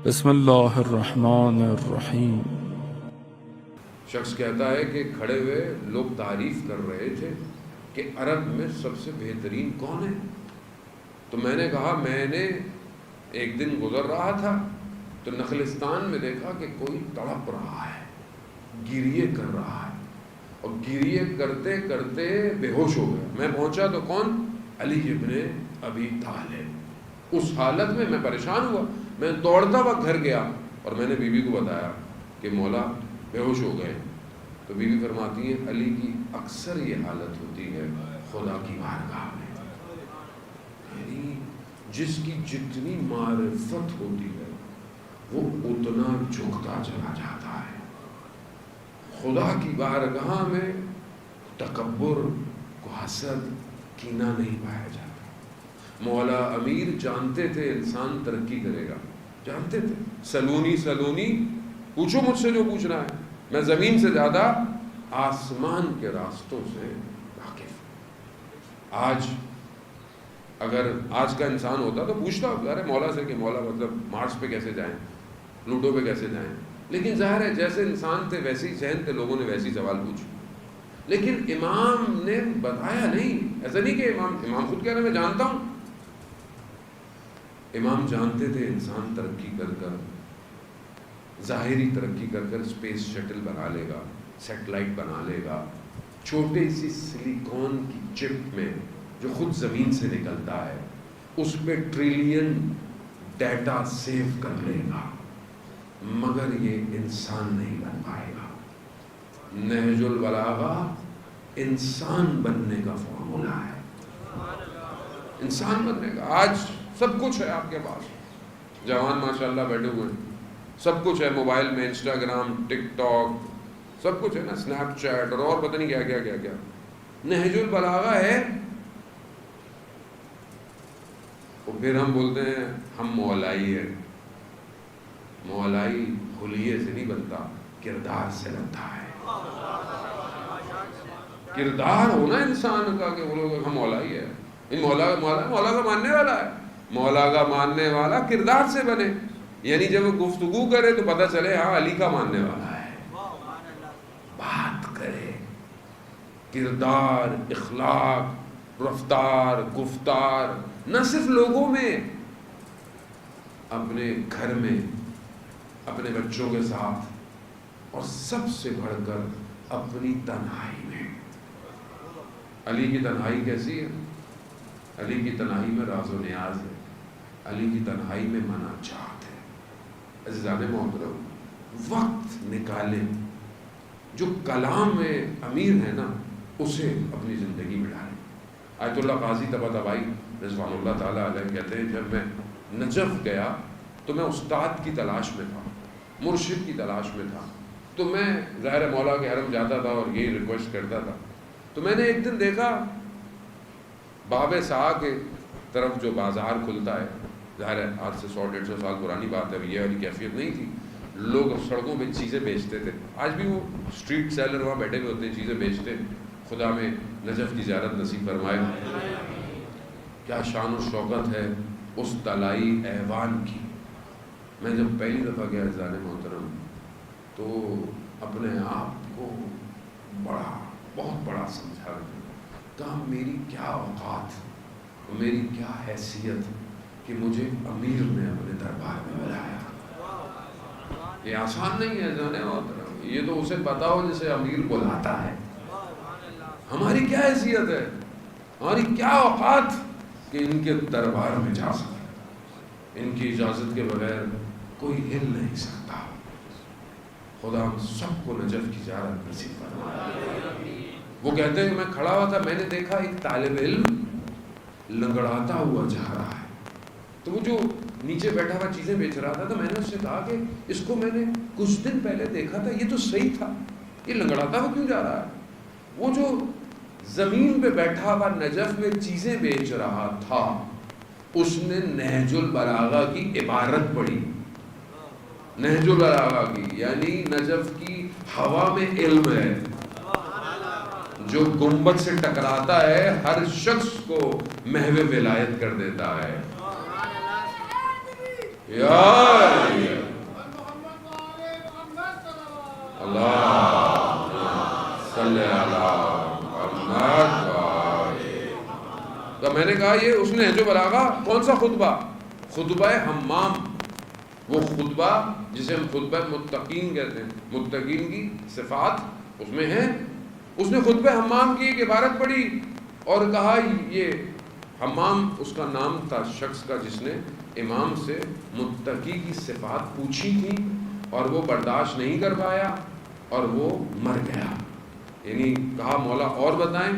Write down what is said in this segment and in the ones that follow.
بسم اللہ الرحمن الرحیم۔ شخص کہتا ہے کہ کھڑے ہوئے لوگ تعریف کر رہے تھے کہ عرب میں سب سے بہترین کون ہے؟ تو میں نے کہا میں نے ایک دن گزر رہا تھا تو نخلستان میں دیکھا کہ کوئی تڑپ رہا ہے، گریے کر رہا ہے، اور گریے کرتے کرتے بے ہوش ہو گیا۔ میں پہنچا تو کون؟ علی ابن ابی طالب۔ اس حالت میں پریشان ہوا، میں دوڑتا ہوا گھر گیا اور میں نے بیوی کو بتایا کہ مولا بے ہوش ہو گئے۔ تو بیوی فرماتی ہے علی کی اکثر یہ حالت ہوتی ہے خدا کی بارگاہ میں، یعنی جس کی جتنی معرفت ہوتی ہے وہ اتنا جھکتا چلا جاتا ہے۔ خدا کی بارگاہ میں تکبر کو حسد کینہ نہیں پایا جاتا۔ مولا امیر جانتے تھے انسان ترقی کرے گا، جانتے تھے۔ سلونی سلونی، پوچھو مجھ سے جو پوچھنا ہے، میں زمین سے زیادہ آسمان کے راستوں سے واقف۔ آج اگر آج کا انسان ہوتا تو پوچھتا ارے مولا سے کہ مولا مطلب مارس پہ کیسے جائیں، پلوٹو پہ کیسے جائیں، لیکن ظاہر ہے جیسے انسان تھے ویسے ہی ذہن تھے، لوگوں نے ویسے ہی سوال پوچھے۔ لیکن امام نے بتایا نہیں، ایسا نہیں کہ امام خود کہہ رہے میں جانتا ہوں۔ امام جانتے تھے انسان ترقی کر کر، ظاہری ترقی کر کر اسپیس شٹل بنا لے گا، سیٹلائٹ بنا لے گا، چھوٹی سی سلیکون کی چپ میں جو خود زمین سے نکلتا ہے اس پہ ٹریلین ڈیٹا سیو کر لے گا، مگر یہ انسان نہیں بن پائے گا۔ نہج البلاغہ انسان بننے کا فارمولا ہے، انسان بننے کا۔ آج سب کچھ ہے آپ کے پاس، جوان ماشاءاللہ بیٹھے ہوئے ہیں، سب کچھ ہے موبائل میں، انسٹاگرام، ٹک ٹاک، سب کچھ ہے نا، سنیپ چیٹ اور پتہ نہیں کیا کیا کیا کیا۔ نہج البلاغہ ہے، اور پھر ہم بولتے ہیں ہم مولائی ہے۔ مولائی حلیے سے نہیں بنتا، کردار سے بنتا ہے۔ کردار ہونا انسان کا کہ وہ لوگ ہم مولائی ہے، مولا کا ماننے والا ہے، مولا کا ماننے والا کردار سے بنے، یعنی جب وہ گفتگو کرے تو پتہ چلے ہاں علی کا ماننے والا ہے۔ بات کرے، کردار، اخلاق، رفتار، گفتار، نہ صرف لوگوں میں، اپنے گھر میں، اپنے بچوں کے ساتھ، اور سب سے بڑھ کر اپنی تنہائی میں۔ علی کی تنہائی کیسی ہے؟ علی کی تنہائی میں راز و نیاز ہے، علی کی تنہائی میں مناجات ہے۔ عزیزان محترم، وقت نکالیں، جو کلام میں امیر ہے نا اسے اپنی زندگی میں ڈالیں۔ آیت اللہ قاضی طباطبائی رضوان اللہ تعالیٰ علیہ کہتے ہیں جب میں نجف گیا تو میں استاد کی تلاش میں تھا، مرشد کی تلاش میں تھا، تو میں ظاہر مولا کے حرم جاتا تھا اور یہی ریکویسٹ کرتا تھا۔ تو میں نے ایک دن دیکھا باب سعا کے طرف جو بازار کھلتا ہے، ظاہر ہے آج سے 100-150 سال پرانی بات ہے، یہ والی کیفیت نہیں تھی، لوگ سڑکوں پہ چیزیں بیچتے تھے، آج بھی وہ اسٹریٹ سیلر وہاں بیٹھے ہوئے ہوتے ہیں، چیزیں بیچتے۔ خدا میں نجف کی زیارت نصیب فرمائے۔ کیا شان و شوکت ہے اس طلائی ایوان کی۔ میں جب پہلی دفعہ گیا عزیزان محترم تو اپنے آپ کو بہت بڑا سمجھا، کہا میری کیا اوقات، میری کیا حیثیت کہ مجھے امیر نے اپنے دربار میں بلایا۔ یہ آسان نہیں ہے عزیزان محترم، یہ تو اسے پتا ہو جسے امیر بلاتا ہے۔ ہماری کیا حیثیت ہے، ہماری کیا اوقات کہ ان کے دربار میں جا سکے، ان کی اجازت کے بغیر کوئی ہل نہیں سکتا۔ خدا ہم سب کو نجف کی زیارت نصیب فرمائے۔ وہ کہتے ہیں کہ میں کھڑا ہوا تھا، میں نے دیکھا ایک طالب علم لنگڑاتا ہوا جا رہا ہے، تو وہ جو نیچے بیٹھا ہوا چیزیں بیچ رہا تھا تو میں نے اس سے کہا کہ اس کو میں نے کچھ دن پہلے دیکھا تھا، یہ تو صحیح تھا، یہ لنگڑاتا ہوا کیوں جا رہا ہے؟ وہ جو زمین پہ بیٹھا ہوا نجف میں چیزیں بیچ رہا تھا اس نے نہج البلاغہ کی عبارت پڑھی، نہج البلاغہ کی، یعنی نجف کی ہوا میں علم ہے جو گنبد سے ٹکراتا ہے ہر شخص کو محو ولایت کر دیتا ہے۔ یا صلی علی محمد۔ تو میں نے کہا یہ اس نے جو بلاغا کون سا خطبہ؟ خطبہ حمام، وہ خطبہ جسے ہم خطبہ متقین کہتے ہیں، متقین کی صفات اس میں ہیں۔ اس نے خطبہ حمام کی ایک عبارت پڑھی اور کہا یہ حمام اس کا نام تھا شخص کا جس نے امام سے متقی کی صفات پوچھی تھی اور وہ برداشت نہیں کر پایا اور وہ مر گیا۔ یعنی کہا مولا اور بتائیں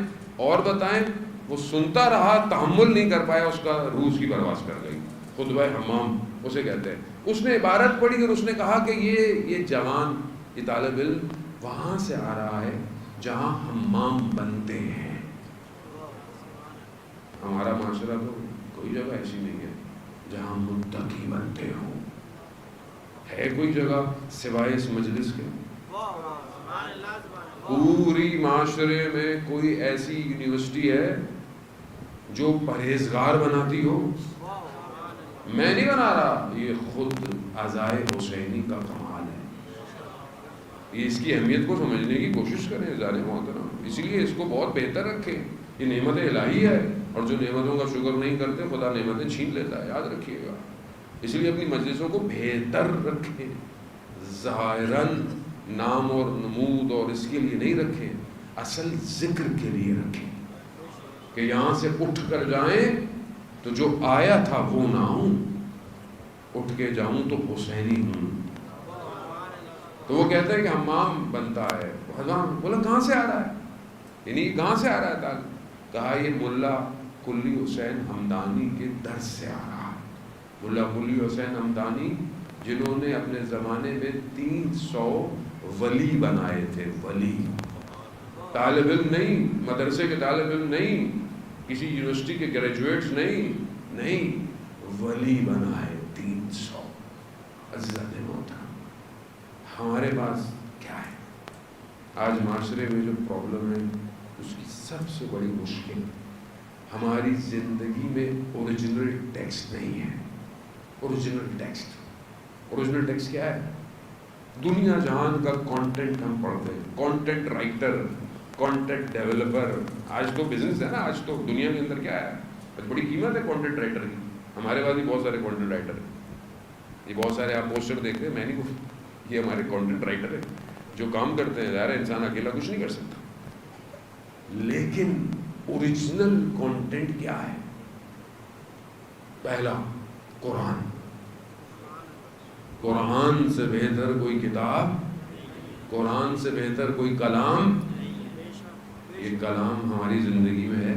اور بتائیں، وہ سنتا رہا، تحمل نہیں کر پایا، اس کا روح اس کی پرواز کر گئی۔ خطبہ حمام اسے کہتے ہیں۔ اس نے عبارت پڑھی اور اس نے کہا کہ یہ جوان، یہ طالب علم وہاں سے آ رہا ہے جہاں حمام بنتے ہیں۔ ہمارا معاشرہ تو کوئی جگہ ایسی نہیں ہے جہاں متقی بنتے ہوں، ہے کوئی جگہ سوائے اس مجلس کے؟ پوری معاشرے میں کوئی ایسی یونیورسٹی ہے جو پرہیزگار بناتی ہو؟ میں نہیں بنا رہا، یہ خود عزائے حسینی کا کمال ہے۔ یہ اس کی اہمیت کو سمجھنے کی کوشش کریں ذرا محترم، اسی لیے اس کو بہت بہتر رکھیں۔ یہ نعمت الہی ہے اور جو نعمتوں کا شکر نہیں کرتے خدا نعمتیں چھین لیتا ہے، یاد رکھیے گا۔ اس لیے اپنی مجلسوں کو بہتر رکھیں، ظاہراً نام اور نمود اور اس کے لیے نہیں رکھیں، اصل ذکر کے لیے رکھیں کہ یہاں سے اٹھ کر جائیں تو جو آیا تھا وہ نہ ہوں، اٹھ کے جاؤں تو حسینی ہوں۔ تو وہ کہتے ہیں کہ حمام بنتا ہے۔ حضرت بولا کہاں سے آ رہا ہے، یعنی کہاں سے آ رہا ہے تعلق؟ کہا یہ ملا کلی حسین ہمدانی کے درس سے آ رہا ہے۔ ملا کلی حسین ہمدانی جنہوں نے اپنے زمانے میں 300 ولی بنائے تھے، ولی، طالب علم نہیں، مدرسے کے طالب علم نہیں، کسی یونیورسٹی کے گریجویٹس نہیں، ولی بنائے 300۔ عزیزان محترم، ہمارے پاس کیا ہے آج معاشرے میں جو پرابلم ہے، اس کی سب سے بڑی مشکل ہماری زندگی میں اوریجنل ٹیکسٹ نہیں ہے۔ اوریجنل ٹیکسٹ کیا ہے؟ دنیا جہان کا کانٹینٹ ہم پڑھتے ہیں، کانٹینٹ رائٹر، کانٹینٹ ڈیولپر، آج تو بزنس ہے نا، آج تو دنیا کے اندر کیا ہے، بڑی قیمت ہے کانٹینٹ رائٹر کی۔ ہمارے پاس بھی بہت سارے کانٹینٹ رائٹر ہیں، یہ بہت سارے آپ پوسٹر دیکھتے ہیں، میں نہیں، یہ ہمارے کانٹینٹ رائٹر ہیں جو کام کرتے ہیں۔ ظاہر ہے انسان اکیلا کچھ نہیں کر سکتا، لیکن اوریجنل کانٹینٹ کیا ہے؟ پہلا قرآن سے بہتر کوئی کتاب، قرآن سے بہتر کوئی کلام، یہ کلام ہماری زندگی میں ہے؟